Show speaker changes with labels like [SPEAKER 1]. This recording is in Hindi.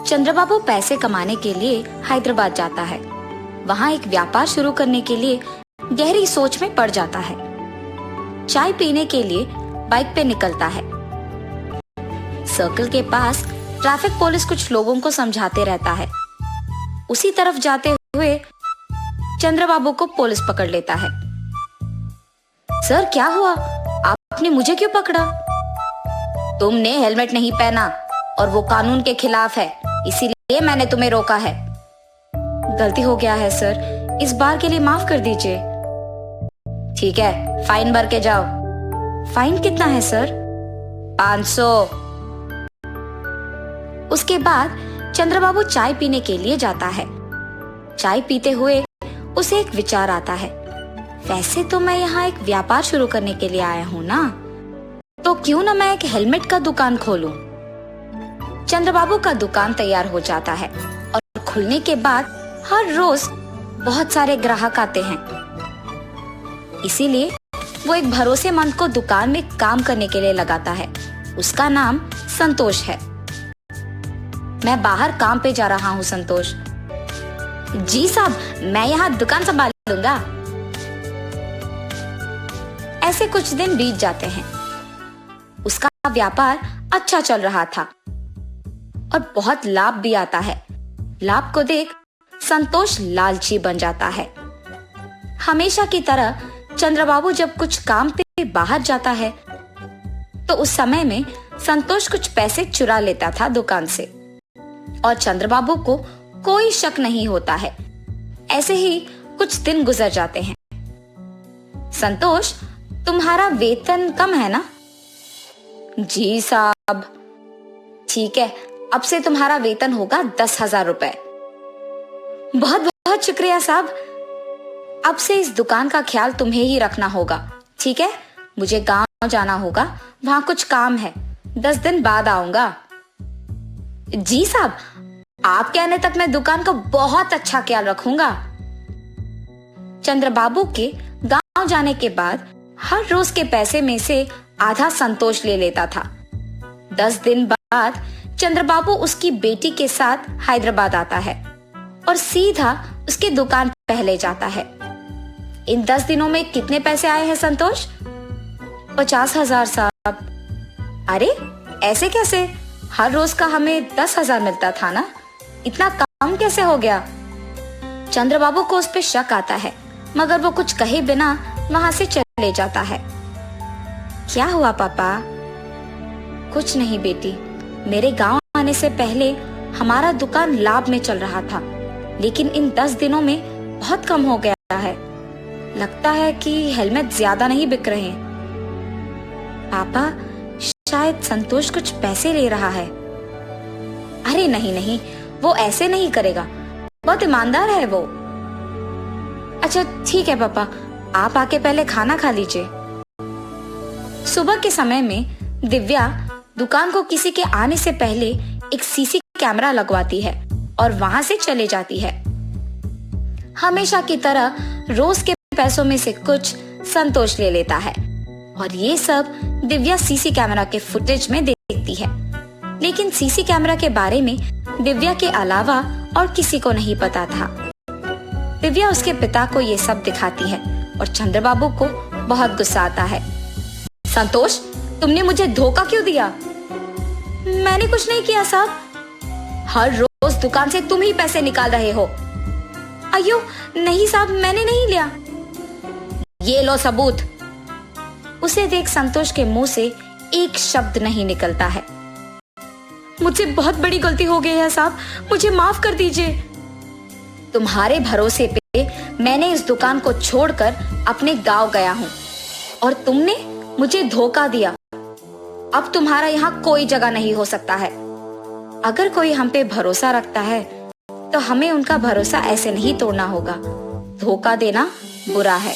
[SPEAKER 1] चंद्रबाबू पैसे कमाने के लिए हैदराबाद जाता है। वहाँ एक व्यापार शुरू करने के लिए गहरी सोच में पड़ जाता है। चाय पीने के लिए बाइक पे निकलता है। सर्कल के पास ट्रैफिक पुलिस कुछ लोगों को समझाते रहता है। उसी तरफ जाते हुए चंद्रबाबू को पुलिस पकड़ लेता है। सर क्या हुआ, आपने मुझे क्यों पकड़ा? तुमने हेलमेट नहीं पहना और वो कानून के खिलाफ है, इसीलिए मैंने तुम्हें रोका है। गलती हो गया है सर, इस बार के लिए माफ कर दीजिए। ठीक है, फाइन भर के जाओ। फाइन कितना है सर? 500। उसके बाद चंद्रबाबू चाय पीने के लिए जाता है। चाय पीते हुए उसे एक विचार आता है, वैसे तो मैं यहाँ एक व्यापार शुरू करने के लिए आया हूँ ना, तो क्यों ना मैं एक हेलमेट का दुकान खोलूं। चंद्रबाबू का दुकान तैयार हो जाता है और खुलने के बाद हर रोज बहुत सारे ग्राहक आते हैं। इसीलिए वो एक भरोसेमंद को दुकान में काम करने के लिए लगाता है। उसका नाम संतोष है। मैं बाहर काम पे जा रहा हूँ संतोष। जी साहब, मैं यहाँ दुकान संभाल लूंगा। ऐसे कुछ दिन बीत जाते हैं। उसका व्यापार अच्छा चल रहा था और बहुत लाभ भी आता है। लाभ को देख संतोष लालची बन जाता है। हमेशा की तरह चंद्रबाबू जब कुछ काम पे बाहर जाता है तो उस समय में संतोष कुछ पैसे चुरा लेता था दुकान से और चंद्रबाबू को कोई शक नहीं होता है। ऐसे ही कुछ दिन गुजर जाते हैं। संतोष, तुम्हारा वेतन कम है ना? जी साहब। ठीक है, अब से तुम्हारा वेतन होगा 10,000 रुपए। बहुत बहुत शुक्रिया साहब। अब से इस दुकान का ख्याल तुम्हें ही रखना होगा, ठीक है? मुझे गांव जाना होगा, वहां कुछ काम है। 10 दिन बाद आऊंगा। जी साहब, आप कहने तक मैं दुकान का बहुत अच्छा ख्याल रखूंगा। चंद्रबाबू के गांव जाने के बाद हर रोज के पैसे में से आधा संतोष ले लेता था। 10 दिन बाद चंद्रबाबू उसकी बेटी के साथ हैदराबाद आता है और सीधा उसकी दुकान पहले जाता है। इन 10 दिनों में कितने पैसे आए हैं संतोष? 50,000 साहब। अरे ऐसे कैसे? हर रोज का हमें 10,000 मिलता था ना, इतना कम कैसे हो गया? चंद्रबाबू को उस पे शक आता है, मगर वो कुछ कहे बिना वहां से चले जाता है। क्या हुआ पापा? कुछ नहीं बेटी, मेरे गांव आने से पहले हमारा दुकान लाभ में चल रहा था, लेकिन इन 10 दिनों में बहुत कम हो गया है। लगता है कि हेलमेट ज्यादा नहीं बिक रहे। पापा, शायद संतोष कुछ पैसे ले रहा है। अरे नहीं नहीं, वो ऐसे नहीं करेगा, बहुत ईमानदार है वो। अच्छा ठीक है पापा, आप आके पहले खाना खा लीजिए। सुबह के समय में दिव्या दुकान को किसी के आने से पहले एक सीसी कैमरा लगवाती है और वहां से चले जाती है। हमेशा की तरह रोज के पैसों में से कुछ संतोष ले लेता है और ये सब दिव्या सीसी कैमरा के फुटेज में देखती है। लेकिन सीसी कैमरा के बारे में दिव्या के अलावा और किसी को नहीं पता था। दिव्या उसके पिता को ये सब दिखाती है और चंद्रबाबू को बहुत गुस्सा आता है। संतोष, तुमने मुझे धोखा क्यों दिया? मैंने कुछ नहीं किया साहब। हर रोज दुकान से तुम ही पैसे निकाल रहे हो। अयो नहीं साहब, मैंने नहीं लिया। ये लो सबूत। उसे देख संतोष के मुंह से एक शब्द नहीं निकलता है। मुझसे बहुत बड़ी गलती हो गई है साहब, मुझे माफ कर दीजिए। तुम्हारे भरोसे पे मैंने इस दुकान को छोड़कर अपने गांव गया हूँ और तुमने मुझे धोखा दिया। अब तुम्हारा यहाँ कोई जगह नहीं हो सकता है। अगर कोई हम पे भरोसा रखता है तो हमें उनका भरोसा ऐसे नहीं तोड़ना होगा। धोखा देना बुरा है।